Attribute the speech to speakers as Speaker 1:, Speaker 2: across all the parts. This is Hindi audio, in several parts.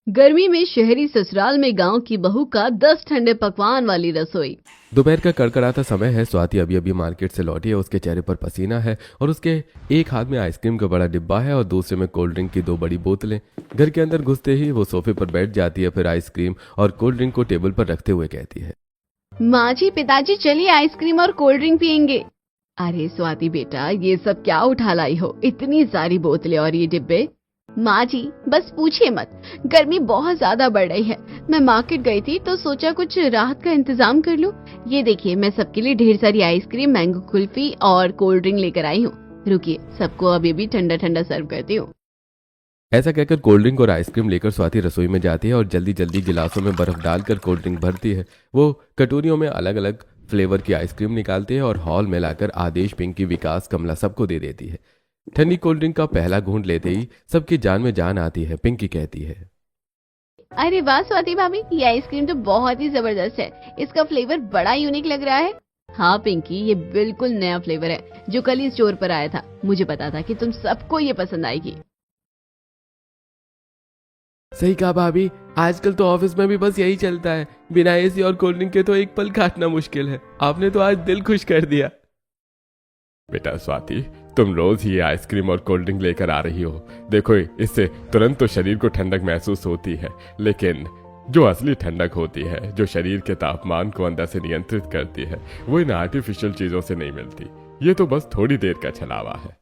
Speaker 1: गर्मी में शहरी ससुराल में गांव की बहू का 10 ठंडे पकवान वाली रसोई।
Speaker 2: दोपहर का कड़कड़ाता समय है। स्वाति अभी अभी मार्केट से लौटी है। उसके चेहरे पर पसीना है और उसके एक हाथ में आइसक्रीम का बड़ा डिब्बा है और दूसरे में कोल्ड ड्रिंक की 2 बड़ी बोतलें। घर के अंदर घुसते ही वो सोफे पर बैठ जाती है, फिर आइसक्रीम और कोल्ड ड्रिंक को टेबल पर रखते हुए कहती है,
Speaker 1: माँ जी, पिताजी, चलिए आइसक्रीम और कोल्ड ड्रिंक पियेंगे। अरे स्वाति बेटा, ये सब क्या उठा लाई हो, इतनी सारी बोतलें और ये डिब्बे। माँ जी बस पूछिए मत, गर्मी बहुत ज्यादा बढ़ रही है। मैं मार्केट गई थी तो सोचा कुछ राहत का इंतजाम कर लूं। ये देखिए, मैं सबके लिए ढेर सारी आइसक्रीम, मैंगो कुल्फी और कोल्ड ड्रिंक लेकर आई हूँ। रुकिए, सबको अभी भी ठंडा ठंडा सर्व करती हूँ।
Speaker 2: ऐसा कहकर कोल्ड ड्रिंक और आइसक्रीम लेकर स्वाति रसोई में जाती है और जल्दी जल्दी गिलासों में बर्फ डालकर कोल्ड ड्रिंक भरती है। वो कटोरियों में अलग अलग फ्लेवर की आइसक्रीम निकालती है और हॉल में लाकर आदेश, पिंकी, विकास, कमला सबको दे देती है। ठंडी कोल्ड ड्रिंक का पहला घूंट लेते ही सबकी जान में जान आती है। पिंकी कहती है,
Speaker 1: अरे वाह स्वाति भाभी, ये आइसक्रीम तो बहुत ही जबरदस्त है। इसका फ्लेवर बड़ा यूनिक लग रहा है। हाँ पिंकी, ये बिल्कुल नया फ्लेवर है जो कल ही स्टोर पर आया था। मुझे पता था कि तुम सबको ये पसंद आएगी।
Speaker 2: सही कहा भाभी, आजकल तो ऑफिस में भी बस यही चलता है। बिना एसी और कोल्ड ड्रिंक के तो एक पल काटना मुश्किल है। आपने तो आज दिल खुश कर दिया। बेटा स्वाति, तुम रोज ही आइसक्रीम और कोल्ड ड्रिंक लेकर आ रही हो। देखो, इससे तुरंत तो शरीर को ठंडक महसूस होती है, लेकिन जो असली ठंडक होती है, जो शरीर के तापमान को अंदर से नियंत्रित करती है, वो इन आर्टिफिशियल चीजों से नहीं मिलती। ये तो बस थोड़ी देर का छलावा है।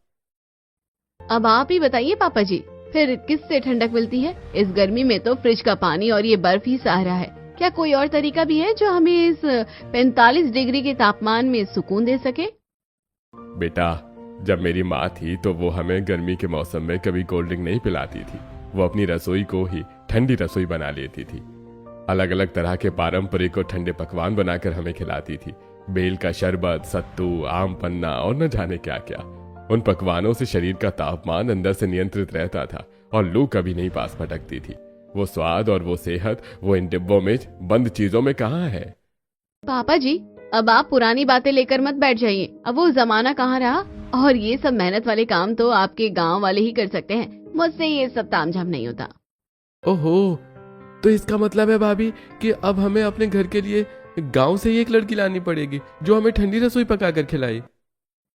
Speaker 1: अब आप ही बताइए पापा जी, फिर किससे ठंडक मिलती है? इस गर्मी में तो फ्रिज का पानी और ये बर्फ ही सहारा है। क्या कोई और तरीका भी है जो हमें इस 45 डिग्री के तापमान में सुकून दे सके?
Speaker 2: बेटा, जब मेरी माँ थी तो वो हमें गर्मी के मौसम में कभी कोल्ड ड्रिंक नहीं पिलाती थी। वो अपनी रसोई को ही ठंडी रसोई बना लेती थी। अलग अलग तरह के पारंपरिक और ठंडे पकवान बनाकर हमें खिलाती थी। बेल का शरबत, सत्तू, आम पन्ना और न जाने क्या क्या। उन पकवानों से शरीर का तापमान अंदर से नियंत्रित रहता था और लू कभी नहीं पास भटकती थी। वो स्वाद और वो सेहत, वो इन डिब्बों में बंद चीजों में कहाँ है?
Speaker 1: पापा जी, अब आप पुरानी बातें लेकर मत बैठ जाइए। अब वो जमाना कहाँ रहा, और ये सब मेहनत वाले काम तो आपके गांव वाले ही कर सकते हैं। मुझसे ये सब तामझाम नहीं होता।
Speaker 2: ओहो, तो इसका मतलब है भाभी कि अब हमें अपने घर के लिए गांव से ही एक लड़की लानी पड़ेगी जो हमें ठंडी रसोई पकाकर खिलाए।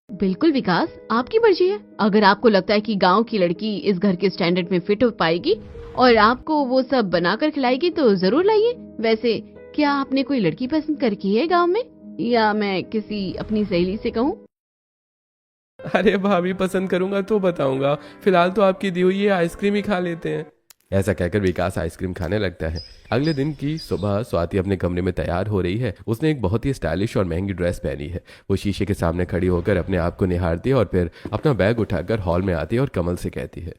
Speaker 1: बिल्कुल विकास, आपकी मर्जी है। अगर आपको लगता है कि गांव की लड़की इस घर के स्टैंडर्ड में फिट हो पाएगी और आपको वो सब बनाकर खिलाएगी तो जरूर लाइए। वैसे क्या आपने कोई लड़की पसंद कर की है गांव में, या मैं किसी अपनी सहेली से कहूँ?
Speaker 2: अरे भाभी, पसंद करूंगा तो बताऊंगा। फिलहाल तो आपकी दी हुई ये आइसक्रीम ही खा लेते हैं। ऐसा कहकर विकास आइसक्रीम खाने लगता है। अगले दिन की सुबह स्वाति अपने कमरे में तैयार हो रही है। उसने एक बहुत ही स्टाइलिश और महंगी ड्रेस पहनी है। वो शीशे के सामने खड़ी होकर अपने आप को निहारती है और फिर अपना बैग उठाकर हॉल में आती है और कमल से कहती है,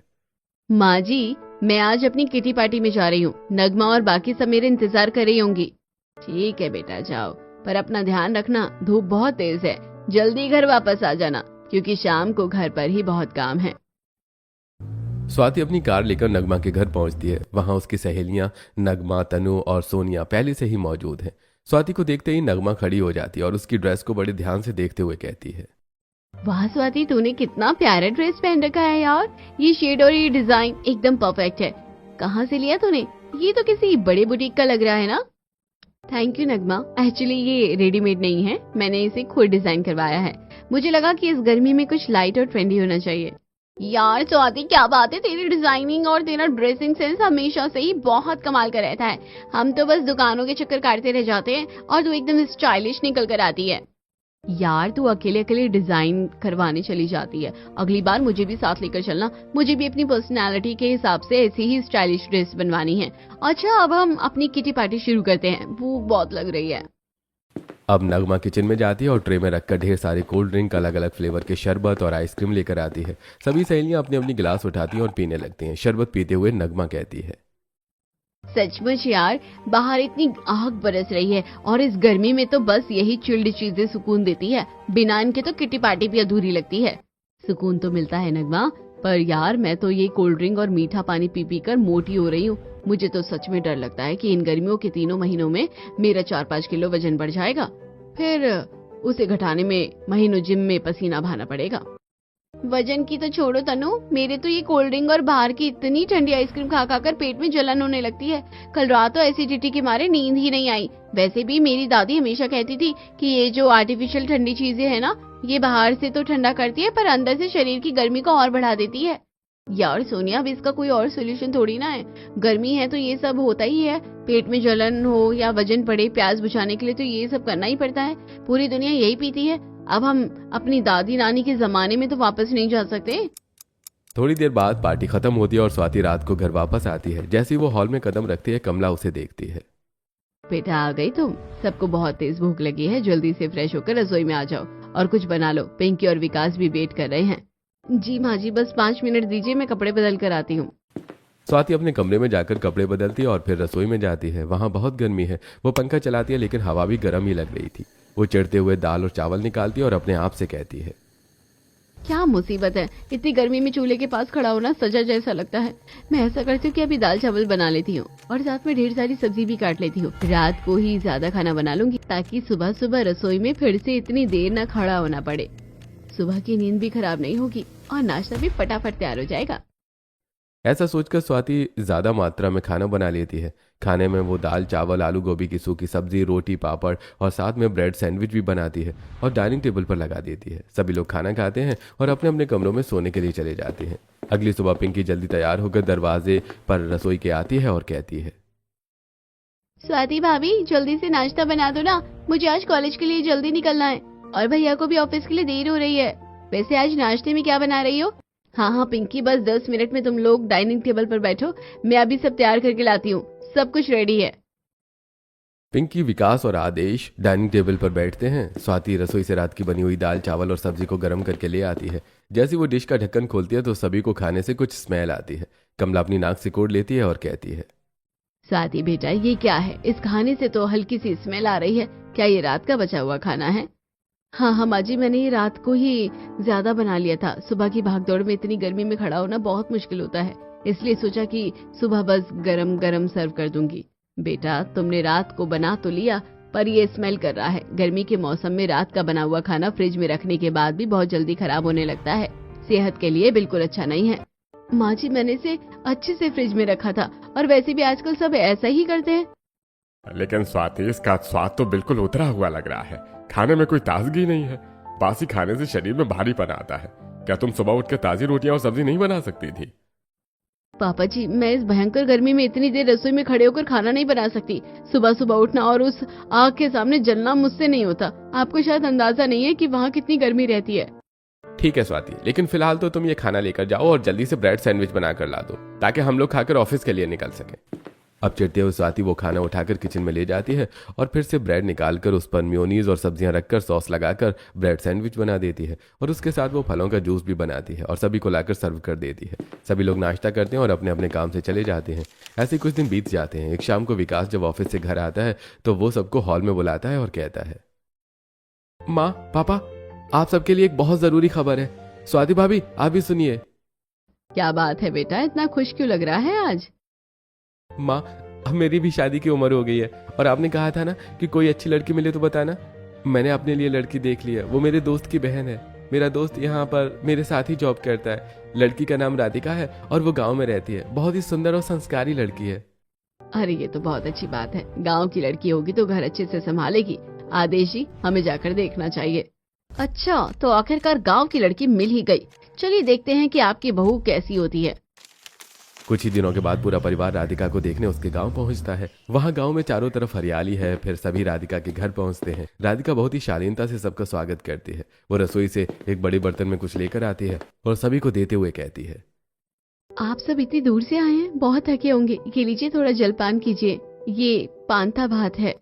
Speaker 1: माँ जी, मैं आज अपनी किटी पार्टी में जा रही हूँ। नगमा और बाकी सब मेरे इंतजार कर रही होंगी। ठीक है बेटा, जाओ, पर अपना ध्यान रखना, धूप बहुत तेज है। जल्दी घर वापस आ जाना, क्योंकि शाम को घर पर ही बहुत काम है।
Speaker 2: स्वाति अपनी कार लेकर नगमा के घर पहुंचती है। वहां उसकी सहेलियां नगमा, तनु और सोनिया पहले से ही मौजूद हैं। स्वाति को देखते ही नगमा खड़ी हो जाती है और उसकी ड्रेस को बड़े ध्यान से देखते हुए कहती है,
Speaker 1: वाह स्वाति, तूने कितना प्यारा ड्रेस पहन रखा है यार। ये शेड और ये डिजाइन एकदम परफेक्ट है। कहाँ से लिया तूने? ये तो किसी बड़े बुटीक का लग रहा है ना। थैंक यू नगमा, एक्चुअली ये रेडीमेड नहीं है, मैंने इसे खुद डिजाइन करवाया है। मुझे लगा कि इस गर्मी में कुछ लाइट और ट्रेंडी होना चाहिए। यार स्वाति, क्या बात है, तेरी डिजाइनिंग और तेरा ड्रेसिंग सेंस हमेशा से ही बहुत कमाल का रहता है। हम तो बस दुकानों के चक्कर काटते रह जाते हैं और तू एकदम स्टाइलिश निकल कर आती है। यार तू अकेले अकेले डिजाइन करवाने चली जाती है, अगली बार मुझे भी साथ लेकर चलना। मुझे भी अपनी पर्सनालिटी के हिसाब से ऐसी ही स्टाइलिश ड्रेस बनवानी है। अच्छा, अब हम अपनी किटी पार्टी शुरू करते हैं, भूख बहुत लग रही है।
Speaker 2: अब नगमा किचन में जाती है और ट्रे में रखकर ढेर सारे कोल्ड ड्रिंक, अलग अलग फ्लेवर के शरबत और आइसक्रीम लेकर आती है। सभी सहेलियां अपनी अपनी गिलास उठाती हैं और पीने लगती हैं। शरबत पीते हुए नगमा कहती है,
Speaker 1: सचमुच यार, बाहर इतनी आग बरस रही है और इस गर्मी में तो बस यही चिल्ड चीजें सुकून देती है। बिना इनके तो किटी पार्टी भी अधूरी लगती है। सुकून तो मिलता है नगमा, पर यार मैं तो ये कोल्ड ड्रिंक और मीठा पानी पी पी कर मोटी हो रही हूँ। मुझे तो सच में डर लगता है कि इन गर्मियों के 3 महीनों में मेरा 4-5 किलो वजन बढ़ जाएगा। फिर उसे घटाने में महीनों जिम में पसीना बहाना पड़ेगा। वजन की तो छोड़ो तनु, मेरे तो ये कोल्ड ड्रिंक और बाहर की इतनी ठंडी आइसक्रीम खा खा कर पेट में जलन होने लगती है। कल रात तो एसिडिटी के मारे नींद ही नहीं आई। वैसे भी मेरी दादी हमेशा कहती थी कि ये जो आर्टिफिशियल ठंडी चीजें है ना, ये बाहर से तो ठंडा करती है पर अंदर से शरीर की गर्मी को और बढ़ा देती है। यार सोनिया, अब इसका कोई और सोल्यूशन थोड़ी ना है। गर्मी है तो ये सब होता ही है। पेट में जलन हो या वजन बढ़े, प्यास बुझाने के लिए तो ये सब करना ही पड़ता है। पूरी दुनिया यही पीती है। अब हम अपनी दादी नानी के जमाने में तो वापस नहीं जा सकते।
Speaker 2: थोड़ी देर बाद पार्टी खत्म होती है और स्वाति रात को घर वापस आती है। जैसे ही वो हॉल में कदम रखती है, कमला उसे देखती है।
Speaker 1: बेटा आ गई तुम? सबको बहुत तेज भूख लगी है, जल्दी से फ्रेश होकर रसोई में आ जाओ और कुछ बना लो। पिंकी और विकास भी वेट कर रहे हैं। जी माँ जी, बस 5 मिनट दीजिए, मैं कपड़े बदल कर आती हूँ।
Speaker 2: स्वाति अपने कमरे में जाकर कपड़े बदलती है और फिर रसोई में जाती है। वहाँ बहुत गर्मी है। वो पंखा चलाती है लेकिन हवा भी गर्म ही लग रही थी। वो चिढ़ते हुए दाल और चावल निकालती है और अपने आप से कहती है,
Speaker 1: क्या मुसीबत है, इतनी गर्मी में चूल्हे के पास खड़ा होना सजा जैसा लगता है। मैं ऐसा करती हूँ कि अभी दाल चावल बना लेती हूँ और साथ में ढेर सारी सब्जी भी काट लेती हूँ। रात को ही ज्यादा खाना बना लूंगी ताकि सुबह सुबह रसोई में फिर से इतनी देर न खड़ा होना पड़े। सुबह की नींद भी खराब नहीं होगी और नाश्ता भी फटाफट तैयार हो जाएगा।
Speaker 2: ऐसा सोचकर स्वाति ज्यादा मात्रा में खाना बना लेती है। खाने में वो दाल चावल, आलू गोभी की सूखी सब्जी, रोटी, पापड़ और साथ में ब्रेड सैंडविच भी बनाती है और डाइनिंग टेबल पर लगा देती है। सभी लोग खाना खाते हैं और अपने अपने कमरों में सोने के लिए चले जाते हैं। अगली सुबह पिंकी जल्दी तैयार होकर दरवाजे पर रसोई के आती है और कहती है,
Speaker 1: स्वाति भाभी, जल्दी से नाश्ता बना दो ना, मुझे आज कॉलेज के लिए जल्दी निकलना है और भैया को भी ऑफिस के लिए देर हो रही है। वैसे आज नाश्ते में क्या बना रही हो? हाँ हाँ पिंकी, बस 10 मिनट में तुम लोग डाइनिंग टेबल पर बैठो, मैं अभी सब तैयार करके लाती हूँ। सब कुछ रेडी है।
Speaker 2: पिंकी, विकास और आदेश डाइनिंग टेबल पर बैठते हैं। स्वाति रसोई से रात की बनी हुई दाल चावल और सब्जी को गर्म करके ले आती है। जैसे वो डिश का ढक्कन खोलती है तो सभी को खाने से कुछ स्मेल आती है। कमला अपनी नाक सिकोड़ लेती है और कहती है,
Speaker 1: स्वाति बेटा, ये क्या है? इस खाने से तो हल्की सी स्मेल आ रही है। क्या ये रात का बचा हुआ खाना है? हाँ हाँ माँ जी, मैंने ये रात को ही ज्यादा बना लिया था। सुबह की भागदौड़ में इतनी गर्मी में खड़ा होना बहुत मुश्किल होता है, इसलिए सोचा कि सुबह बस गरम गरम सर्व कर दूंगी। बेटा, तुमने रात को बना तो लिया पर ये स्मेल कर रहा है। गर्मी के मौसम में रात का बना हुआ खाना फ्रिज में रखने के बाद भी बहुत जल्दी खराब होने लगता है। सेहत के लिए बिल्कुल अच्छा नहीं है। माँ जी, मैंने इसे अच्छे से फ्रिज में रखा था और वैसे भी आजकल सब ऐसा ही करते हैं।
Speaker 2: लेकिन स्वाति, इसका स्वाद तो बिल्कुल उतरा हुआ लग रहा है। खाने में कोई ताजगी नहीं है। बासी खाने से शरीर में भारीपन आता है। क्या तुम सुबह उठकर ताजी रोटियां और सब्जी नहीं बना सकती थी?
Speaker 1: पापा जी, मैं इस भयंकर गर्मी में इतनी देर रसोई में खड़े होकर खाना नहीं बना सकती। सुबह सुबह उठना और उस आग के सामने जलना मुझसे नहीं होता। आपको शायद अंदाजा नहीं है कि वहाँ कितनी गर्मी रहती है।
Speaker 2: ठीक है स्वाति, लेकिन फिलहाल तो तुम ये खाना लेकर जाओ और जल्दी से ब्रेड सैंडविच बनाकर ला दो ताकि हम लोग खाकर ऑफिस के लिए निकल सकें। अब चिढ़ते हुए स्वाति वो खाना उठाकर किचन में ले जाती है और फिर से ब्रेड निकालकर उस पर मेयोनीज और सब्जियां रखकर सॉस लगाकर ब्रेड सैंडविच बना देती है और उसके साथ वो फलों का जूस भी बनाती है और सभी को लाकर सर्व कर देती है। सभी लोग नाश्ता करते हैं और अपने अपने काम से चले जाते हैं। ऐसे कुछ दिन बीत जाते हैं। एक शाम को विकास जब ऑफिस से घर आता है तो वो सबको हॉल में बुलाता है और कहता है, माँ, पापा, आप सबके लिए एक बहुत जरूरी खबर है। स्वाति भाभी, आप भी सुनिए।
Speaker 1: क्या बात है बेटा, इतना खुश क्यों लग रहा है आज?
Speaker 2: माँ, अब मेरी भी शादी की उम्र हो गई है और आपने कहा था ना कि कोई अच्छी लड़की मिले तो बताना। मैंने अपने लिए लड़की देख ली है। वो मेरे दोस्त की बहन है। मेरा दोस्त यहाँ पर मेरे साथ ही जॉब करता है। लड़की का नाम राधिका है और वो गांव में रहती है। बहुत ही सुंदर और संस्कारी लड़की है।
Speaker 1: अरे ये तो बहुत अच्छी बात है। गांव की लड़की होगी तो घर अच्छे से संभालेगी। आदेश जी, हमें जाकर देखना चाहिए। अच्छा, तो आखिरकार गांव की लड़की मिल ही गई। चलिए देखते हैं कि आपकी बहू कैसी होती है।
Speaker 2: कुछ ही दिनों के बाद पूरा परिवार राधिका को देखने उसके गांव पहुंचता है। वहां गांव में चारों तरफ हरियाली है। फिर सभी राधिका के घर पहुंचते हैं। राधिका बहुत ही शालीनता से सबका स्वागत करती है। वो रसोई से एक बड़े बर्तन में कुछ लेकर आती है और सभी को देते हुए कहती है,
Speaker 1: आप सब इतनी दूर से आए हैं, बहुत थके होंगे। ये लीजिए, थोड़ा जलपान कीजिए। ये पांथा भात है।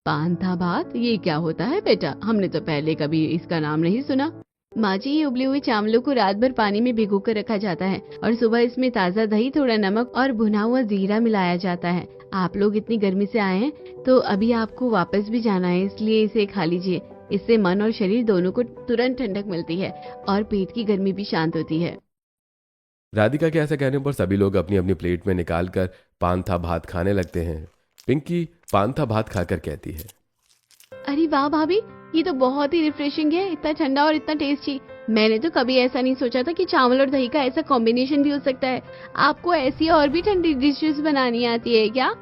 Speaker 1: पांथा भात? ये क्या होता है बेटा? हमने तो पहले कभी इसका नाम नहीं सुना। माँ जी, ये उबले हुए चावलों को रात भर पानी में भिगो कर रखा जाता है और सुबह इसमें ताज़ा दही, थोड़ा नमक और भुना हुआ जीरा मिलाया जाता है। आप लोग इतनी गर्मी से आए हैं तो अभी आपको वापस भी जाना है, इसलिए इसे खा लीजिए। इससे मन और शरीर दोनों को तुरंत ठंडक मिलती है और पेट की गर्मी भी शांत होती है।
Speaker 2: राधिका के ऐसे कहने पर सभी लोग अपनी अपनी प्लेट में निकालकर पांथा भात खाने लगते हैं। पिंकी पांथा भात खाकर कहती है,
Speaker 1: अरे वाह भाभी, ये तो बहुत ही रिफ्रेशिंग है। इतना ठंडा और इतना टेस्टी। मैंने तो कभी ऐसा नहीं सोचा था कि चावल और दही का ऐसा कॉम्बिनेशन भी हो सकता है। आपको ऐसी और भी ठंडी डिशेस बनानी आती है क्या?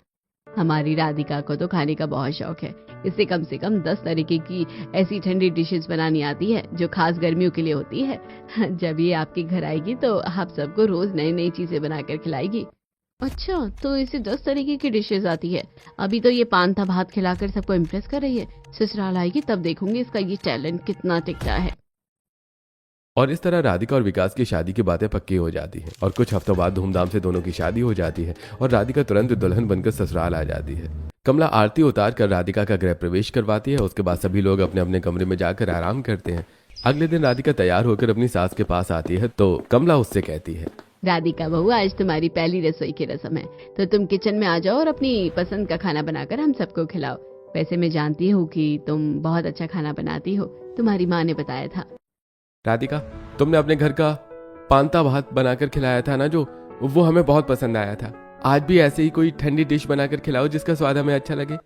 Speaker 1: हमारी राधिका को तो खाने का बहुत शौक है। इसे कम से कम 10 तरीके की ऐसी ठंडी डिशेस बनानी आती है जो खास गर्मियों के लिए होती है। जब ये आपके घर आएगी तो आप सबको रोज नई नई चीजें बनाकर खिलाएगी। अच्छा, तो इसे 10 तरीके की डिशेस आती है। अभी तो ये पांता भात खिलाकर सबको इम्प्रेस कर रही है। ससुराल आएगी तब देखूंगी इसका ये टैलेंट कितना टिकता है।
Speaker 2: और इस तरह राधिका और विकास की शादी की बातें पक्की हो जाती हैं और कुछ हफ्तों बाद धूमधाम से दोनों की शादी हो जाती है और राधिका तुरंत दुल्हन बनकर ससुराल आ जाती है। कमला आरती उतार कर राधिका का गृह प्रवेश करवाती है। उसके बाद सभी लोग अपने अपने कमरे में जाकर आराम करते हैं। अगले दिन राधिका तैयार होकर अपनी सास के पास आती है तो कमला उससे कहती है,
Speaker 1: राधिका बहू, आज तुम्हारी पहली रसोई की रस्म है, तो तुम किचन में आ जाओ और अपनी पसंद का खाना बनाकर हम सबको खिलाओ। वैसे मैं जानती हूँ कि तुम बहुत अच्छा खाना बनाती हो, तुम्हारी माँ ने बताया था।
Speaker 2: राधिका, तुमने अपने घर का पांता भात बनाकर खिलाया था ना, जो वो हमें बहुत पसंद आया था। आज भी ऐसे ही कोई ठंडी डिश बनाकर खिलाओ जिसका स्वाद हमें अच्छा लगे।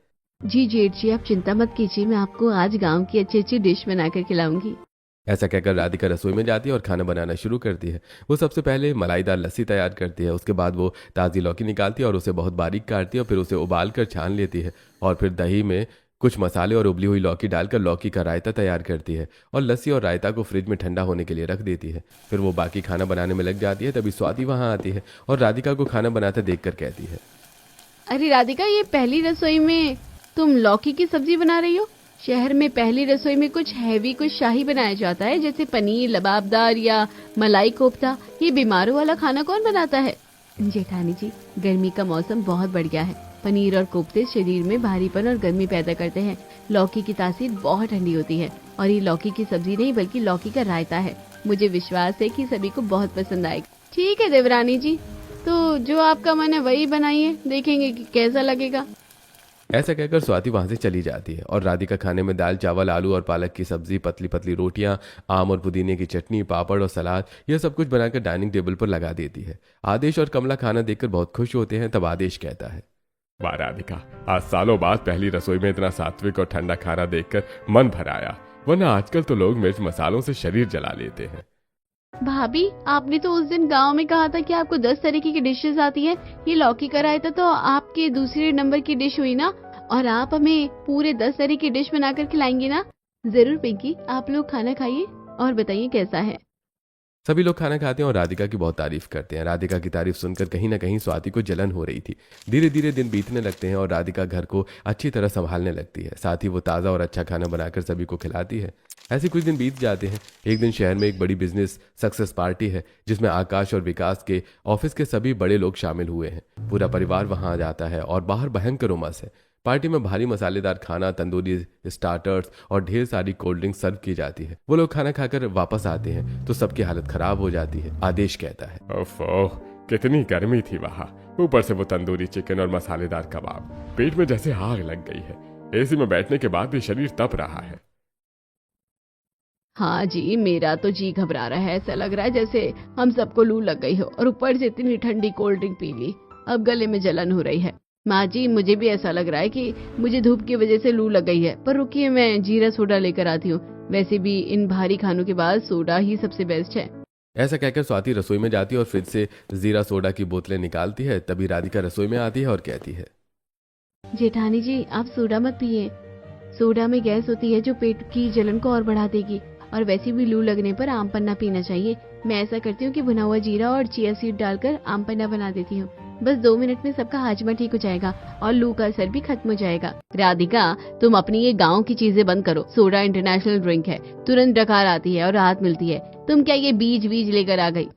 Speaker 1: जी जेठ जी, आप चिंता मत कीजिए, मैं आपको आज गांव की अच्छी अच्छी डिश बनाकर खिलाऊंगी।
Speaker 2: ऐसा कहकर राधिका रसोई में जाती है और खाना बनाना शुरू करती है। वो सबसे पहले मलाईदार लस्सी तैयार करती है। उसके बाद वो ताज़ी लौकी निकालती है और उसे बहुत बारीक काटती है और फिर उसे उबाल कर छान लेती है और फिर दही में कुछ मसाले और उबली हुई लौकी डालकर लौकी का रायता तैयार करती है और लस्सी और रायता को फ्रिज में ठंडा होने के लिए रख देती है। फिर वो बाकी खाना बनाने में लग जाती है। तभी स्वाति वहाँ आती है और राधिका को खाना बनाते देखकर कहती है,
Speaker 1: अरे राधिका, ये पहली रसोई में तुम लौकी की सब्जी बना रही हो? शहर में पहली रसोई में कुछ हैवी, कुछ शाही बनाया जाता है, जैसे पनीर लबाबदार या मलाई कोफ्ता। ये बीमारों वाला खाना कौन बनाता है? जेठानी जी, गर्मी का मौसम बहुत बढ़िया है। पनीर और कोफ्ते शरीर में भारीपन और गर्मी पैदा करते हैं। लौकी की तासीर बहुत ठंडी होती है और ये लौकी की सब्जी नहीं बल्कि लौकी का रायता है। मुझे विश्वास है कि सभी को बहुत पसंद आएगा। ठीक है देवरानी जी, तो जो आपका मन है वही बनाइए, देखेंगे कि कैसा लगेगा।
Speaker 2: ऐसा कहकर स्वाति वहां से चली जाती है और राधिका खाने में दाल चावल, आलू और पालक की सब्जी, पतली पतली रोटियां, आम और पुदीने की चटनी, पापड़ और सलाद, यह सब कुछ बनाकर डाइनिंग टेबल पर लगा देती है। आदेश और कमला खाना देखकर बहुत खुश होते हैं। तब आदेश कहता है, वाह राधिका, आज सालों बाद पहली रसोई में इतना सात्विक और ठंडा खाना देखकर मन भर आया, वरना आजकल तो लोग मिर्च मसालों से शरीर जला लेते हैं।
Speaker 1: भाभी, आपने तो उस दिन गांव में कहा था कि आपको 10 तरीके की डिशेस आती है। ये लौकी का रायता तो आपके दूसरे नंबर की डिश हुई ना, और आप हमें पूरे 10 तरह की डिश बनाकर खिलाएंगे ना? जरूर पिंकी, आप लोग खाना खाइए और बताइए कैसा है।
Speaker 2: सभी लोग खाना खाते हैं और राधिका की बहुत तारीफ करते हैं। राधिका की तारीफ सुनकर कहीं ना कहीं स्वाति को जलन हो रही थी। धीरे धीरे दिन बीतने लगते हैं और राधिका घर को अच्छी तरह संभालने लगती है। साथ ही वो ताज़ा और अच्छा खाना बनाकर सभी को खिलाती है। ऐसे कुछ दिन बीत जाते हैं। एक दिन शहर में एक बड़ी बिजनेस सक्सेस पार्टी है जिसमें आकाश और विकास के ऑफिस के सभी बड़े लोग शामिल हुए हैं। पूरा परिवार वहां आ जाता है और बाहर भयंकर उमस है। पार्टी में भारी मसालेदार खाना, तंदूरी स्टार्टर्स और ढेर सारी कोल्ड ड्रिंक सर्व की जाती है। वो लोग खाना खाकर वापस आते हैं तो सबकी हालत खराब हो जाती है। आदेश कहता है, ओफो, कितनी गर्मी थी वहाँ, ऊपर से वो तंदूरी चिकन और मसालेदार कबाब, पेट में जैसे आग लग गई है। एसी में बैठने के बाद भी शरीर तप रहा है।
Speaker 1: हाँ जी, मेरा तो जी घबरा रहा है। ऐसा लग रहा है जैसे हम सबको लू लग गई हो और ऊपर से इतनी ठंडी कोल्ड ड्रिंक पी ली, अब गले में जलन हो रही है। माँ जी, मुझे भी ऐसा लग रहा है कि मुझे धूप की वजह से लू लग गई है, पर रुकिए मैं जीरा सोडा लेकर आती हूँ। वैसे भी इन भारी खानों के बाद सोडा ही सबसे बेस्ट है।
Speaker 2: ऐसा कहकर स्वाति रसोई में जाती है और फ्रिज से जीरा सोडा की बोतलें निकालती है। तभी राधिका रसोई में आती है और कहती है,
Speaker 1: जेठानी जी, आप सोडा मत पिए। सोडा में गैस होती है जो पेट की जलन को और बढ़ा देगी, और वैसे भी लू लगने पर आम पन्ना पीना चाहिए। मैं ऐसा करती हूँ कि भुना हुआ जीरा और चिया सीड डालकर आम पन्ना बना देती हूँ। बस 2 मिनट में सबका हाजमा ठीक हो जाएगा और लू का असर भी खत्म हो जाएगा। राधिका, तुम अपनी ये गांव की चीजें बंद करो। सोडा इंटरनेशनल ड्रिंक है, तुरंत डकार आती है और राहत मिलती है। तुम क्या ये बीज लेकर आ गई?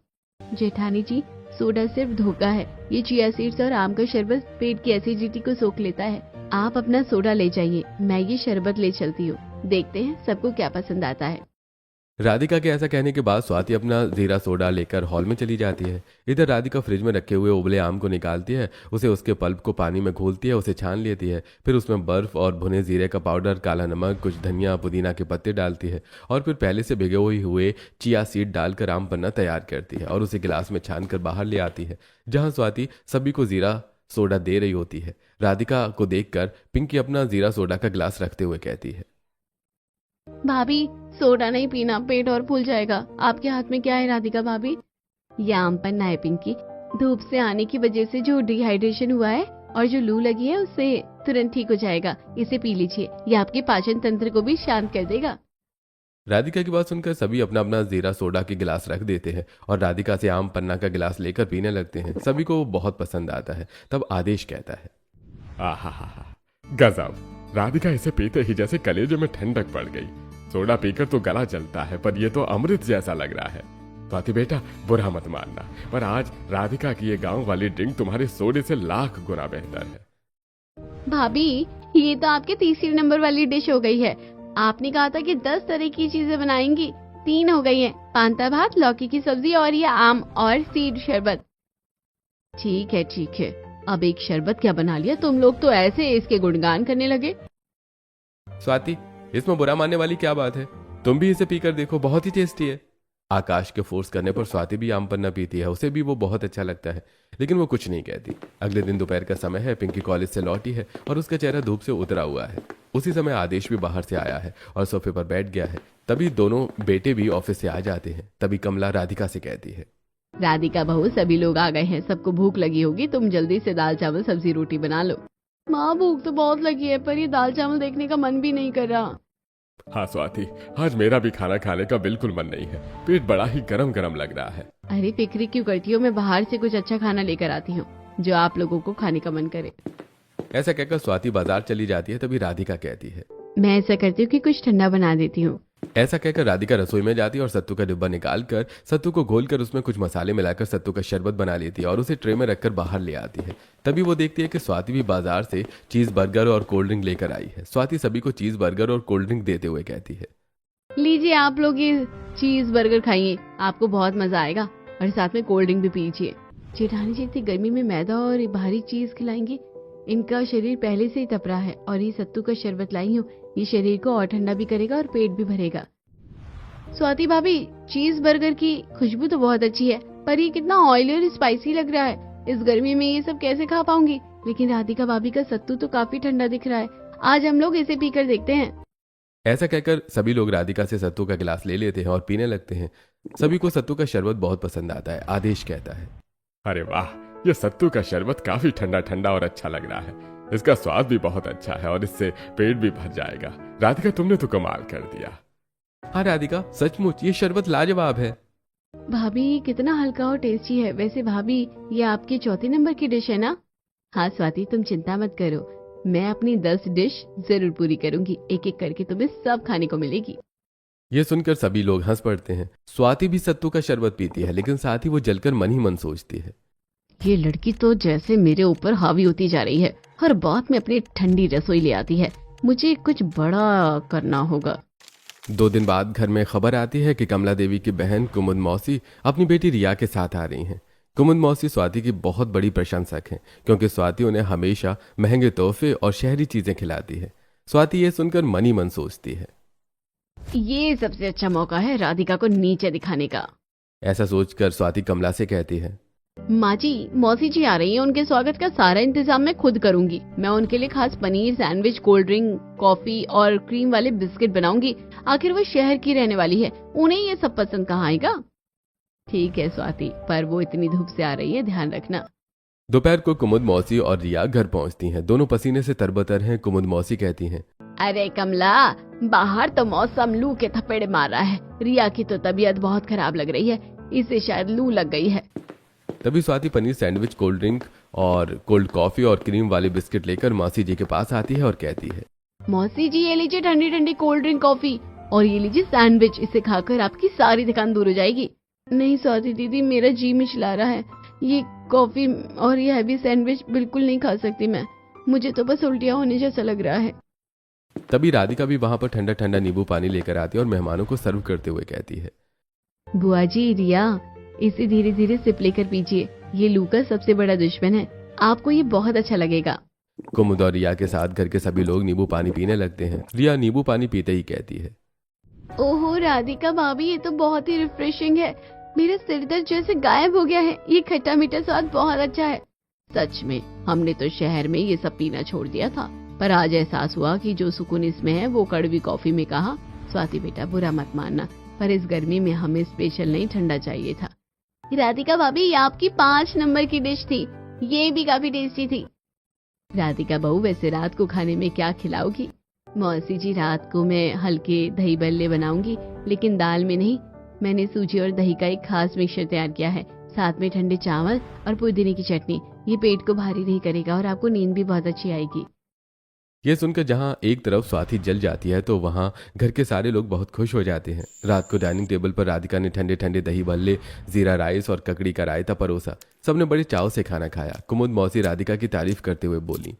Speaker 1: जेठानी जी, सोडा सिर्फ धोखा है। ये चिया सीड्स और आम का शरबत पेट की एसिडिटी को सोख लेता है। आप अपना सोडा ले जाइए, मैं ये शरबत ले चलती हूँ। देखते हैं सबको क्या पसंद आता है।
Speaker 2: राधिका के ऐसा कहने के बाद स्वाति अपना जीरा सोडा लेकर हॉल में चली जाती है। इधर राधिका फ्रिज में रखे हुए उबले आम को निकालती है, उसे उसके पल्प को पानी में घोलती है, उसे छान लेती है। फिर उसमें बर्फ और भुने जीरे का पाउडर, काला नमक, कुछ धनिया, पुदीना के पत्ते डालती है और फिर पहले से भिगे हुए चिया सीड डालकर आम पन्ना तैयार करती है और उसे गिलास में छान कर बाहर ले आती है, जहाँ स्वाति सभी को जीरा सोडा दे रही होती है। राधिका को देखकर पिंकी अपना जीरा सोडा का गिलास रखते हुए कहती है,
Speaker 1: भाभी सोडा नहीं पीना, पेट और फूल जाएगा। आपके हाथ में क्या है राधिका भाभी? ये आम पन्ना है पिंकी। धूप से आने की वजह से जो डिहाइड्रेशन हुआ है और जो लू लगी है उससे तुरंत ठीक हो जाएगा। इसे पी लीजिए, ये आपके पाचन तंत्र को भी शांत कर देगा।
Speaker 2: राधिका की बात सुनकर सभी अपना अपना जीरा सोडा के गिलास रख देते हैं और राधिका से आम पन्ना का गिलास लेकर पीने लगते हैं। सभी को वो बहुत पसंद आता है। तब आदेश कहता है, आहा गजब, राधिका इसे पीते ही जैसे कलेजे में ठंडक पड़ गई। सोडा पीकर तो गला जलता है, पर ये तो अमृत जैसा लग रहा है। स्वाति बेटा, बुरा मत मानना, पर आज राधिका की ये गांव वाली ड्रिंक तुम्हारे सोडे से लाख गुना बेहतर है।
Speaker 1: भाभी ये तो आपके तीसरी नंबर वाली डिश हो गई है। आपने कहा था कि 10 तरह की चीजें बनाएंगी, 3 हो गई हैं। पांता भात, लौकी की सब्जी और ये आम और सीड शरबत। ठीक है, अब एक शरबत क्या बना लिया तुम लोग, तो ऐसे इसके गुणगान करने लगे।
Speaker 2: स्वाति, इसमें बुरा मानने वाली क्या बात है? तुम भी इसे पीकर देखो, बहुत ही टेस्टी है। आकाश के फोर्स करने पर स्वाति भी आम पन्ना पीती है। उसे भी वो बहुत अच्छा लगता है, लेकिन वो कुछ नहीं कहती। अगले दिन दोपहर का समय है। पिंकी कॉलेज से लौटी है और उसका चेहरा धूप से उतरा हुआ है। उसी समय आदेश भी बाहर से आया है और सोफे पर बैठ गया है। तभी दोनों बेटे भी ऑफिस से आ जाते हैं। तभी कमला राधिका से कहती है,
Speaker 1: राधिका बहू, सभी लोग आ गए हैं, सबको भूख लगी होगी, तुम जल्दी से दाल चावल सब्जी रोटी बना लो। माँ भूख तो बहुत लगी है, पर ये दाल चावल देखने का मन भी नहीं कर रहा।
Speaker 2: हाँ स्वाति, आज मेरा भी खाना खाने का बिल्कुल मन नहीं है। पेट बड़ा ही गरम गरम लग रहा है।
Speaker 1: अरे फिक्री क्यों करती हो, मैं बाहर से कुछ अच्छा खाना लेकर आती हूँ जो आप लोगों को खाने का मन करे।
Speaker 2: ऐसा कहकर स्वाति बाजार चली जाती है। तभी राधिका कहती है,
Speaker 1: मैं ऐसा करती हूँ कि कुछ ठंडा बना देती हूँ।
Speaker 2: ऐसा कहकर राधिका रसोई में जाती है और सत्तू का डिब्बा निकालकर सत्तू को घोलकर उसमें कुछ मसाले मिलाकर सत्तू का शरबत बना लेती है और उसे ट्रे में रखकर बाहर ले आती है। तभी वो देखती है कि स्वाति भी बाजार से चीज बर्गर और कोल्ड ड्रिंक लेकर आई है। स्वाति सभी को चीज बर्गर और कोल्ड ड्रिंक देते हुए कहती है,
Speaker 1: लीजिए आप लोग ये चीज बर्गर खाइए, आपको बहुत मजा आएगा, और साथ में कोल्ड ड्रिंक भी पीजिए। जेठानी जी इतनी गर्मी में मैदा और भारी चीज खिलाएंगी, इनका शरीर पहले से ही तपरा है, और ये सत्तू का शरबत लाई हूँ, ये शरीर को और ठंडा भी करेगा और पेट भी भरेगा। स्वाति भाभी, चीज बर्गर की खुशबू तो बहुत अच्छी है, पर ये कितना ऑयली और स्पाइसी लग रहा है। इस गर्मी में ये सब कैसे खा पाऊंगी? लेकिन राधिका भाभी का सत्तू तो काफी ठंडा दिख रहा है, आज हम लोग इसे पीकर देखते हैं।
Speaker 2: ऐसा कहकर सभी लोग राधिका से सत्तू का गिलास ले लेते हैं और पीने लगते हैं। सभी को सत्तू का शरबत बहुत पसंद आता है। आदेश कहता है, अरे वाह, ये सत्तू का शरबत काफी ठंडा ठंडा और अच्छा लग रहा है। इसका स्वाद भी बहुत अच्छा है और इससे पेट भी भर जाएगा। राधिका, तुमने तो कमाल कर दिया। हाँ राधिका, सचमुच ये शरबत लाजवाब है।
Speaker 1: भाभी कितना हल्का और टेस्टी है। वैसे भाभी, ये आपकी चौथी नंबर की डिश है ना? हाँ स्वाति, तुम चिंता मत करो, मैं अपनी 10 डिश जरूर पूरी करूंगी। एक एक करके तुम्हें सब खाने को मिलेगी।
Speaker 2: ये सुनकर सभी लोग हंस पड़ते हैं। स्वाति भी सत्तू का शरबत पीती है, लेकिन साथ ही वो जलकर मन ही मन सोचती है,
Speaker 1: ये लड़की तो जैसे मेरे ऊपर हावी होती जा रही है, हर बात में अपनी ठंडी रसोई ले आती है। मुझे कुछ बड़ा करना होगा।
Speaker 2: 2 दिन बाद घर में खबर आती है कि कमला देवी की बहन कुमुद मौसी अपनी बेटी रिया के साथ आ रही हैं। कुमुद मौसी स्वाति की बहुत बड़ी प्रशंसक हैं, क्योंकि स्वाति उन्हें हमेशा महंगे तोहफे और शहरी चीजें खिलाती है। स्वाति ये सुनकर मन ही मन सोचती है,
Speaker 1: ये सबसे अच्छा मौका है राधिका को नीचे दिखाने का।
Speaker 2: ऐसा सोचकर स्वाति कमला से कहती है,
Speaker 1: माँ जी, मौसी जी आ रही हैं, उनके स्वागत का सारा इंतजाम मैं खुद करूंगी। मैं उनके लिए खास paneer sandwich, cold drink, coffee और क्रीम वाले बिस्किट बनाऊंगी। आखिर वो शहर की रहने वाली है, उन्हें ये सब पसंद कहाँ आएगा। ठीक है स्वाति, पर वो इतनी धूप से आ रही है, ध्यान रखना।
Speaker 2: दोपहर को कुमुद मौसी और रिया घर पहुंचती हैं। दोनों पसीने से तरबतर हैं। कुमुद मौसी कहती हैं,
Speaker 1: अरे कमला, बाहर तो मौसम लू के थपेड़े मार रहा है। रिया की तो तबीयत बहुत खराब लग रही है, इसे शायद लू लग गई है।
Speaker 2: तभी Swati paneer sandwich, cold drink और कोल्ड कॉफी और क्रीम वाले बिस्किट लेकर मौसी जी के पास आती है और कहती है,
Speaker 1: मौसी जी ये लीजिए ठंडी ठंडी कोल्ड ड्रिंक, कॉफी और ये लीजिए सैंडविच। इसे खाकर आपकी सारी थकान दूर हो जाएगी। नहीं स्वाति दीदी, मेरा जी मिचला रहा है, ये कॉफी और ये हैवी सैंडविच बिल्कुल नहीं खा सकती मैं। मुझे तो बस उल्टियाँ होने जैसा लग रहा है।
Speaker 2: तभी राधिका भी वहां पर ठंडा ठंडा नींबू पानी लेकर आती है और मेहमानों को सर्व करते हुए कहती है,
Speaker 1: बुआ जी, रिया इसे धीरे धीरे सिप लेकर पीजिए, ये लू का सबसे बड़ा दुश्मन है, आपको ये बहुत अच्छा लगेगा।
Speaker 2: कुमुद और रिया के साथ घर के सभी लोग नींबू पानी पीने लगते हैं। रिया नींबू पानी पीते ही कहती है,
Speaker 1: ओहो राधिका भाभी, ये तो बहुत ही रिफ्रेशिंग है। मेरा सिर दर्द जैसे गायब हो गया है। ये खट्टा मीठा स्वाद बहुत अच्छा है। सच में हमने तो शहर में ये सब पीना छोड़ दिया था, पर आज एहसास हुआ कि जो सुकून इसमें है वो कड़वी कॉफी में कहाँ। स्वाति बेटा बुरा मत मानना, पर इस गर्मी में हमें स्पेशल नहीं ठंडा चाहिए था। राधिका भाभी, ये आपकी 5 नंबर की डिश थी, ये भी काफी टेस्टी थी। राधिका बहू, वैसे रात को खाने में क्या खिलाओगी? मौसी जी, रात को मैं हल्के दही बल्ले बनाऊंगी, लेकिन दाल में नहीं। मैंने सूजी और दही का एक खास मिक्सचर तैयार किया है, साथ में ठंडे चावल और पुदीने की चटनी। ये पेट को भारी नहीं करेगा और आपको नींद भी बहुत अच्छी आएगी।
Speaker 2: ये सुनकर जहाँ एक तरफ स्वाति जल जाती है तो वहाँ घर के सारे लोग बहुत खुश हो जाते हैं। रात को डाइनिंग टेबल पर राधिका ने ठंडे ठंडे दही भल्ले, जीरा राइस और ककड़ी का रायता परोसा। सबने बड़े चाव से खाना खाया। कुमुद मौसी राधिका की तारीफ करते हुए बोली,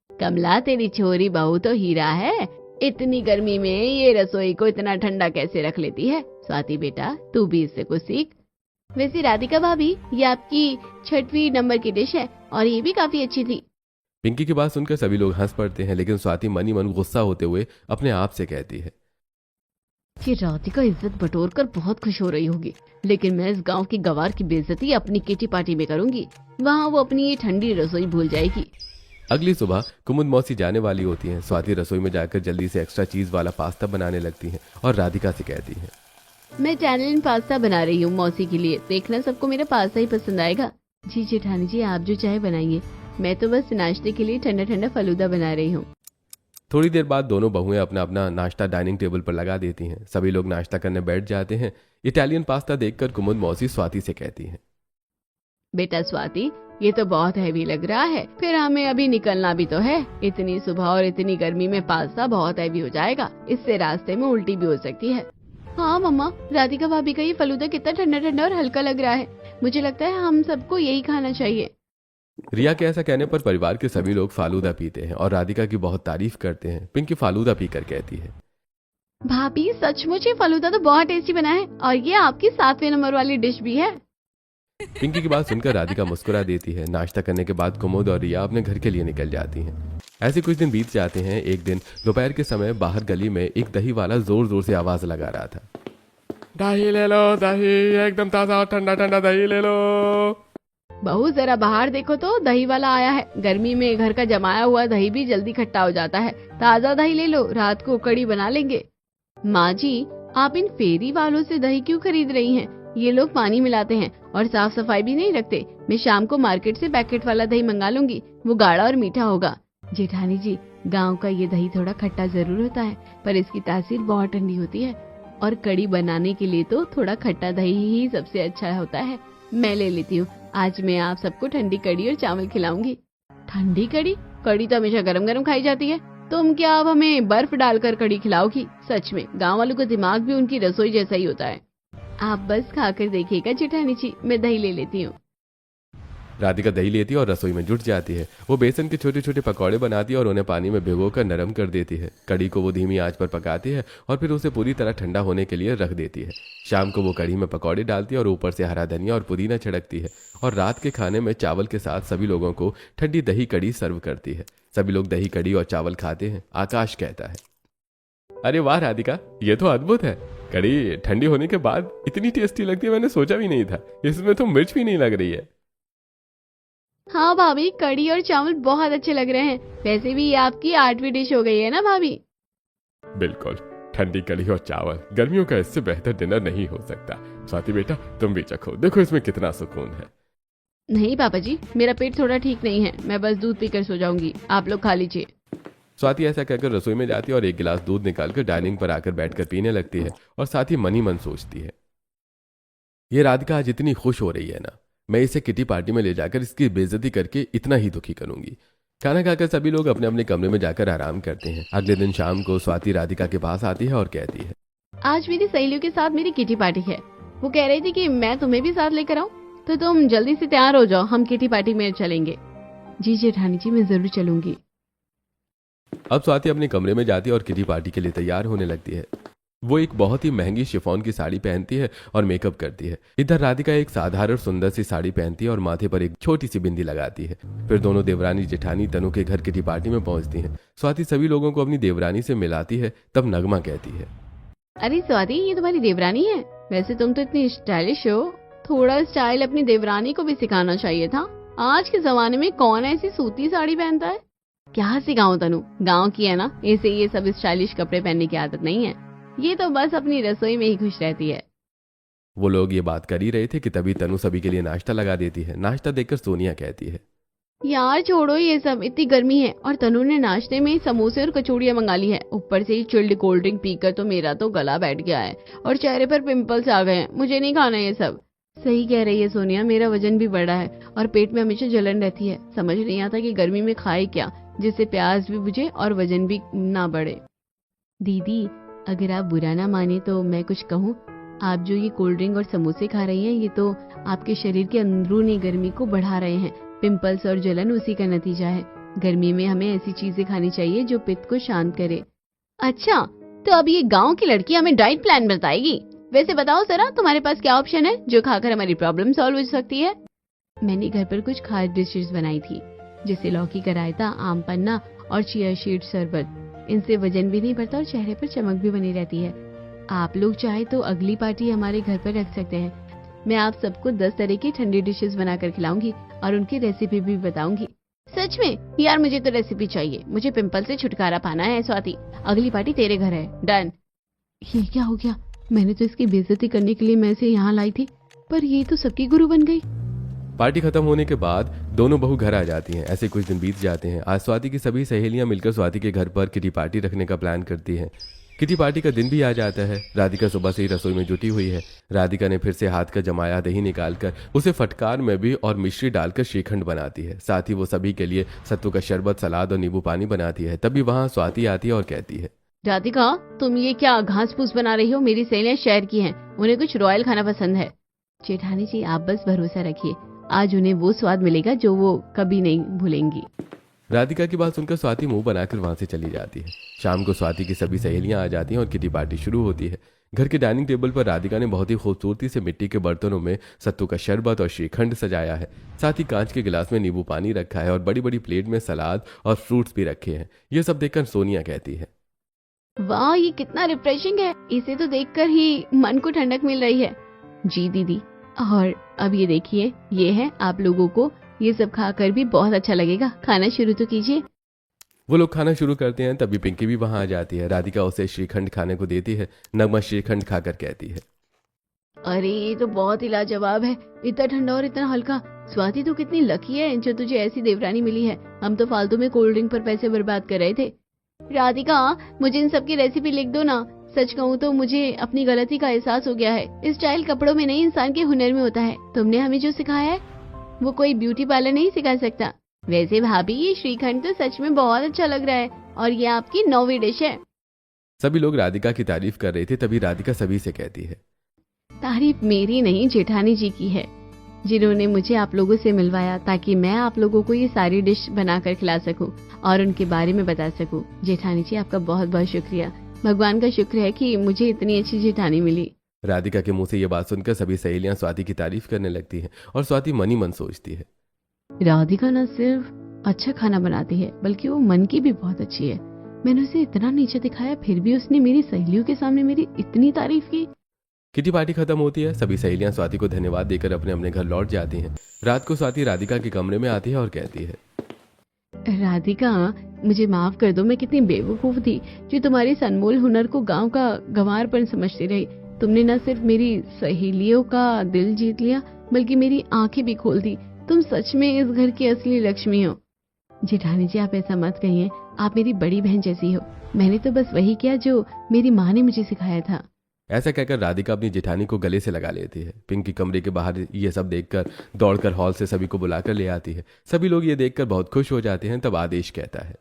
Speaker 1: कमला, तेरी छोरी बहू तो हीरा है। इतनी गर्मी में ये रसोई को इतना ठंडा कैसे रख लेती है। स्वाति बेटा, तू भी इससे कुछ सीख। वैसे राधिका भाभी, ये आपकी 6वीं नंबर की डिश है और ये भी काफी अच्छी थी।
Speaker 2: पिंकी की बात सुनकर सभी लोग हंस पड़ते हैं, लेकिन स्वाति मन ही मन गुस्सा होते हुए अपने आप से कहती है,
Speaker 1: ये राधिका इज्जत बटोर कर बहुत खुश हो रही होगी, लेकिन मैं इस गांव की गवार की बेइज्जती अपनी किटी पार्टी में करूंगी। वहाँ वो अपनी ये ठंडी रसोई भूल जाएगी।
Speaker 2: अगली सुबह कुमुद मौसी जाने वाली होती हैं। स्वाति रसोई में जाकर जल्दी से एक्स्ट्रा चीज वाला पास्ता बनाने लगती हैं और राधिका से कहती है,
Speaker 1: मैं इटालियन पास्ता बना रही हूँ मौसी के लिए, देखना सबको मेरा पास्ता ही पसंद आएगा। जी जेठानी जी, आप जो चाहे बनाइए, मैं तो बस नाश्ते के लिए ठंडा ठंडा फलूदा बना रही हूँ।
Speaker 2: थोड़ी देर बाद दोनों बहुएं अपना अपना नाश्ता डाइनिंग टेबल पर लगा देती हैं। सभी लोग नाश्ता करने बैठ जाते हैं। इटालियन पास्ता देखकर कुमुद मौसी स्वाति से कहती हैं,
Speaker 1: बेटा स्वाति, ये तो बहुत हैवी लग रहा है, फिर हमें अभी निकलना भी तो है। इतनी सुबह और इतनी गर्मी में पास्ता बहुत हैवी हो जाएगा, इससे रास्ते में उल्टी भी हो सकती है। हाँ मम्मा, राधिका भाभी का ये फलूदा कितना ठंडा ठंडा और हल्का लग रहा है। मुझे लगता है हम सबको यही खाना चाहिए।
Speaker 2: रिया के ऐसा कहने पर परिवार के सभी लोग फालूदा पीते हैं और राधिका की बहुत तारीफ करते हैं। पिंकी फालूदा पीकर कहती है,
Speaker 1: भाभी सचमुच ये फलूदा तो बहुत टेस्टी बना है और ये आपकी 7वें नंबर वाली डिश भी है।
Speaker 2: पिंकी की बात सुनकर राधिका मुस्कुरा देती है। नाश्ता करने के बाद कुमुद और रिया अपने घर के लिए निकल जाती हैं। ऐसे कुछ दिन बीत जाते हैं। एक दिन दोपहर के समय बाहर गली में एक दही वाला जोर जोर से आवाज लगा रहा था, दही ले लो, दही एकदम ताजा और ठंडा ठंडा दही ले लो।
Speaker 1: बहू जरा बाहर देखो तो, दही वाला आया है। गर्मी में घर का जमाया हुआ दही भी जल्दी खट्टा हो जाता है। ताजा दही ले लो, रात को कड़ी बना लेंगे। माँ जी, आप इन फेरी वालों से दही क्यों खरीद रही हैं? ये लोग पानी मिलाते हैं और साफ सफाई भी नहीं रखते। मैं शाम को मार्केट से पैकेट वाला दही मंगा लूंगी, वो गाढ़ा और मीठा होगा। जेठानी जी, गांव का ये दही थोड़ा खट्टा जरूर होता है, पर इसकी तासीर बहुत ठंडी होती है और कड़ी बनाने के लिए तो थोड़ा खट्टा दही ही सबसे अच्छा होता है। मैं ले लेती हूँ। आज मैं आप सबको ठंडी कड़ी और चावल खिलाऊंगी। ठंडी कड़ी? कड़ी तो हमेशा गरम गरम खाई जाती है। तुम क्या अब हमें बर्फ डालकर कड़ी खिलाओगी? सच में गाँव वालों का दिमाग भी उनकी रसोई जैसा ही होता है। आप बस खाकर देखिएगा जेठानी जी, मैं दही ले लेती हूँ।
Speaker 2: राधिका दही लेती है और रसोई में जुट जाती है। वो बेसन के छोटे छोटे पकौड़े बनाती है और उन्हें पानी में भिगोकर नरम कर देती है। कड़ी को वो धीमी आंच पर पकाती है और फिर उसे पूरी तरह ठंडा होने के लिए रख देती है। शाम को वो कड़ी में पकौड़े डालती है और ऊपर से हरा धनिया और पुदीना छिड़कती है और रात के खाने में चावल के साथ सभी लोगों को ठंडी दही कड़ी सर्व करती है। सभी लोग दही कड़ी और चावल खाते हैं। आकाश कहता है, अरे वाह राधिका, ये तो अद्भुत है। कड़ी ठंडी होने के बाद इतनी टेस्टी लगती है, मैंने सोचा भी नहीं था। इसमें तो मिर्च भी नहीं लग रही है।
Speaker 1: हाँ भाभी, कड़ी और चावल बहुत अच्छे लग रहे हैं। वैसे भी ये आपकी 8वीं डिश हो गई है ना भाभी?
Speaker 2: बिल्कुल, ठंडी कड़ी और चावल, गर्मियों का इससे बेहतर डिनर नहीं हो सकता। स्वाति बेटा, तुम भी चखो, देखो इसमें कितना सुकून है।
Speaker 1: नहीं पापा जी, मेरा पेट थोड़ा ठीक नहीं है, मैं बस दूध पीकर सो जाऊंगी, आप लोग खा लीजिए।
Speaker 2: स्वाति ऐसा कहकर रसोई में जाती है और एक गिलास दूध निकालकर डाइनिंग पर आकर बैठकर पीने लगती है और साथ ही मन सोचती है, ये राधिका आज इतनी खुश हो रही है ना, मैं इसे किटी पार्टी में ले जाकर इसकी बेइज्जती करके इतना ही दुखी करूंगी। खाना खाकर सभी लोग अपने अपने कमरे में जाकर आराम करते हैं। अगले दिन शाम को स्वाति राधिका के पास आती है और कहती है,
Speaker 1: आज मेरी सहेलियों के साथ मेरी किटी पार्टी है। वो कह रही थी कि मैं तुम्हें भी साथ लेकर आऊं, तो तुम जल्दी से तैयार हो जाओ, हम किटी पार्टी में चलेंगे। जी जेठानी जी, मैं जरूर चलूंगी।
Speaker 2: अब स्वाति अपने कमरे में जाती है और किटी पार्टी के लिए तैयार होने लगती है। वो एक बहुत ही महंगी शिफॉन की साड़ी पहनती है और मेकअप करती है। इधर राधिका एक साधारण सुंदर सी साड़ी पहनती है और माथे पर एक छोटी सी बिंदी लगाती है। फिर दोनों देवरानी जेठानी तनु के घर किटी पार्टी में पहुंचती हैं। स्वाति सभी लोगों को अपनी देवरानी से मिलाती है। तब नगमा कहती है,
Speaker 1: अरे स्वाति, ये तुम्हारी देवरानी है? वैसे तुम तो इतनी स्टाइलिश हो, थोड़ा स्टाइल अपनी देवरानी को भी सिखाना चाहिए था। आज के जमाने में कौन ऐसी सूती साड़ी पहनता है? क्या सिखाऊं तनु, गाँव की है ना, इसे ये सब स्टाइलिश कपड़े पहनने की आदत नहीं है। ये तो बस अपनी रसोई में ही खुश रहती है।
Speaker 2: वो लोग ये बात कर ही रहे थे कि तभी तनु सभी के लिए नाश्ता लगा देती है। नाश्ता देखकर सोनिया कहती है,
Speaker 1: यार छोड़ो ये सब, इतनी गर्मी है और तनु ने नाश्ते में समोसे और कचौड़ियां मंगा ली है। ऊपर से चिल्ड कोल्ड ड्रिंक पीकर तो मेरा तो गला बैठ गया है और चेहरे पर पिंपल्स आ गए हैं। मुझे नहीं खाना ये सब। सही कह रही है सोनिया, मेरा वजन भी बढ़ा है और पेट में हमेशा जलन रहती है। समझ नहीं आता कि गर्मी में खाए क्या जिससे प्यास भी बुझे और वजन भी ना बढ़े। दीदी अगर आप बुरा ना माने तो मैं कुछ कहूँ? आप जो ये कोल्ड ड्रिंक और समोसे खा रही हैं ये तो आपके शरीर के अंदरूनी गर्मी को बढ़ा रहे हैं। पिंपल्स और जलन उसी का नतीजा है। गर्मी में हमें ऐसी चीजें खानी चाहिए जो पित्त को शांत करे। अच्छा, तो अब ये गांव की लड़की हमें डाइट प्लान बताएगी। वैसे बताओ जरा, तुम्हारे पास क्या ऑप्शन है जो खाकर हमारी प्रॉब्लम सॉल्व हो सकती है? मैंने घर पर कुछ खास डिशेस बनाई थी, जैसे लौकी का रायता, आम पन्ना और चिया सीड शरबत। इनसे वजन भी नहीं बढ़ता और चेहरे पर चमक भी बनी रहती है। आप लोग चाहे तो अगली पार्टी हमारे घर पर रख सकते हैं। मैं आप सबको 10 तरह की ठंडी डिशेस बनाकर खिलाऊंगी और उनकी रेसिपी भी बताऊंगी। सच में? यार मुझे तो रेसिपी चाहिए। मुझे पिंपल से छुटकारा पाना है स्वाति। अगली पार्टी तेरे घर है, डन। ये क्या हो गया? मैंने तो इसकी बेइज्जती करने के लिए मैं इसे यहाँ लाई थी, पर ये तो सबकी गुरु बन गई।
Speaker 2: पार्टी खत्म होने के बाद दोनों बहू घर आ जाती हैं। ऐसे कुछ दिन बीत जाते हैं। आज स्वाति की सभी सहेलियां मिलकर स्वाति के घर पर किटी पार्टी रखने का प्लान करती हैं। किटी पार्टी का दिन भी आ जाता है। राधिका सुबह से ही रसोई में जुटी हुई है। राधिका ने फिर से हाथ का जमाया दही निकालकर उसे फटकार में भी और मिश्री डालकर श्रीखंड बनाती है। साथ ही वो सभी के लिए सत्तू का शरबत, सलाद और नींबू पानी बनाती है। तभी वहाँ स्वाति आती है और कहती है,
Speaker 1: राधिका तुम ये क्या घास फूस बना रही हो? मेरी सहेलियां शहर की हैं, उन्हें कुछ रॉयल खाना पसंद है। जेठानी जी आप बस भरोसा रखिए, आज उन्हें वो स्वाद मिलेगा जो वो कभी नहीं भूलेंगी।
Speaker 2: राधिका की बात सुनकर स्वाति मुंह बनाकर वहां से चली जाती है। शाम को स्वाति की सभी सहेलियां आ जाती हैं और किटी पार्टी शुरू होती है। घर के डाइनिंग टेबल पर राधिका ने बहुत ही खूबसूरती से मिट्टी के बर्तनों में सत्तू का शरबत और श्रीखंड सजाया है। साथ ही कांच के गिलास में नींबू पानी रखा है और बड़ी बड़ी प्लेट में सलाद और फ्रूट्स भी रखे हैं। ये सब देखकर सोनिया कहती है,
Speaker 1: वाह ये कितना रिफ्रेशिंग है। इसे तो देखकर ही मन को ठंडक मिल रही है। जी दीदी, और अब ये देखिए, ये है आप लोगों को ये सब खाकर भी बहुत अच्छा लगेगा। खाना शुरू तो कीजिए।
Speaker 2: वो लोग खाना शुरू करते हैं। तभी पिंकी भी वहां आ जाती है। राधिका उसे श्रीखंड खाने को देती है। नगमा श्रीखंड खाकर कहती है,
Speaker 1: अरे ये तो बहुत ही लाजवाब है, इतना ठंडा और इतना हल्का। स्वाति तो कितनी लकी है जो तुझे ऐसी देवरानी मिली है। हम तो फालतू में कोल्ड ड्रिंक पर पैसे बर्बाद कर रहे थे। राधिका मुझे इन सब की रेसिपी लिख दो ना। सच कहूँ तो मुझे अपनी गलती का एहसास हो गया है। स्टाइल कपड़ों में नहीं, इंसान के हुनर में होता है। तुमने हमें जो सिखाया है वो कोई ब्यूटी पार्लर नहीं सिखा सकता। वैसे भाभी ये श्रीखंड तो सच में बहुत अच्छा लग रहा है और ये आपकी 9वीं डिश है।
Speaker 2: सभी लोग राधिका की तारीफ कर रहे थे। तभी राधिका सभी से कहती है,
Speaker 1: तारीफ मेरी नहीं जेठानी जी की है, जिन्होंने मुझे आप लोगों से मिलवाया ताकि मैं आप लोगों को ये सारी डिश बनाकर खिला सकूं और उनके बारे में बता सकूं। जेठानी जी आपका बहुत बहुत शुक्रिया। भगवान का शुक्र है कि मुझे इतनी अच्छी जेठानी मिली।
Speaker 2: राधिका के मुंह से ये बात सुनकर सभी सहेलियां स्वाति की तारीफ करने लगती हैं और स्वाति मन ही मन सोचती है,
Speaker 1: राधिका न सिर्फ अच्छा खाना बनाती है बल्कि वो मन की भी बहुत अच्छी है। मैंने उसे इतना नीचे दिखाया फिर भी उसने मेरी सहेलियों के सामने मेरी इतनी तारीफ की।
Speaker 2: किटी पार्टी खत्म होती है। सभी सहेलियां स्वाति को धन्यवाद देकर अपने अपने घर लौट जाती हैं। रात को स्वाति राधिका के कमरे में आती है और कहती है,
Speaker 1: राधिका मुझे माफ कर दो, मैं कितनी बेवकूफ थी जो तुम्हारे इस अनमोल हुनर को गांव का गंवारपन समझती रही। तुमने न सिर्फ मेरी सहेलियों का दिल जीत लिया बल्कि मेरी आंखें भी खोल दी। तुम सच में इस घर की असली लक्ष्मी हो। जेठानी जी आप ऐसा मत कहिए, आप मेरी बड़ी बहन जैसी हो। मैंने तो बस वही किया जो मेरी माँ ने मुझे सिखाया था।
Speaker 2: ऐसा कहकर राधिका अपनी जेठानी को गले से लगा लेती है। पिंकी कमरे के बाहर ये सब देखकर दौड़कर हॉल से सभी को बुलाकर ले आती है। सभी लोग ये देखकर बहुत खुश हो जाते हैं। तब आदेश कहता है,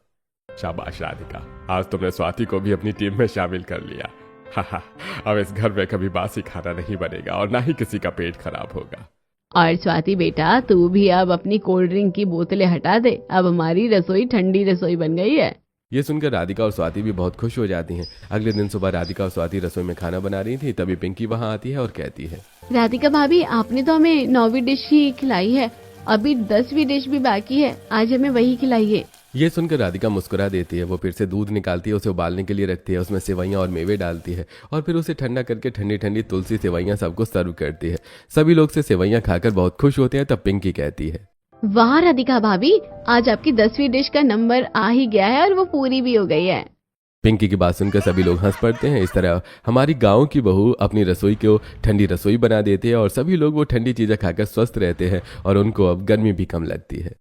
Speaker 2: शाबाश राधिका, आज तुमने स्वाति को भी अपनी टीम में शामिल कर लिया। हा, अब इस घर में कभी बासी खाना नहीं बनेगा और ना ही किसी का पेट खराब होगा।
Speaker 1: और स्वाति बेटा तू भी अब अपनी कोल्ड ड्रिंक की बोतलें हटा दे। अब हमारी रसोई ठंडी रसोई बन गई है।
Speaker 2: ये सुनकर राधिका और स्वाति भी बहुत खुश हो जाती हैं। अगले दिन सुबह राधिका और स्वाति रसोई में खाना बना रही थी। तभी पिंकी वहां आती है और कहती है,
Speaker 1: राधिका भाभी आपने तो हमें 9वीं डिश ही खिलाई है, अभी 10वीं डिश भी बाकी है, आज हमें वही खिलाइए।
Speaker 2: ये सुनकर राधिका मुस्कुरा देती है। वो फिर से दूध निकालती है, उसे उबालने के लिए रखती है, उसमें सेवइयां और मेवे डालती है और फिर उसे ठंडा करके ठंडी ठंडी तुलसी सेवइयां सबको सर्व करती है। सभी लोग से सेवइयां खाकर बहुत खुश होते हैं। तब पिंकी कहती है,
Speaker 1: वाह राधिका भाभी, आज आपकी 10वीं डिश का नंबर आ ही गया है और वो पूरी भी हो गई है।
Speaker 2: पिंकी की बात सुनकर सभी लोग हंस पड़ते हैं। इस तरह हमारी गांव की बहू अपनी रसोई को ठंडी रसोई बना देती है और सभी लोग वो ठंडी चीज़ें खाकर स्वस्थ रहते हैं और उनको अब गर्मी भी कम लगती है।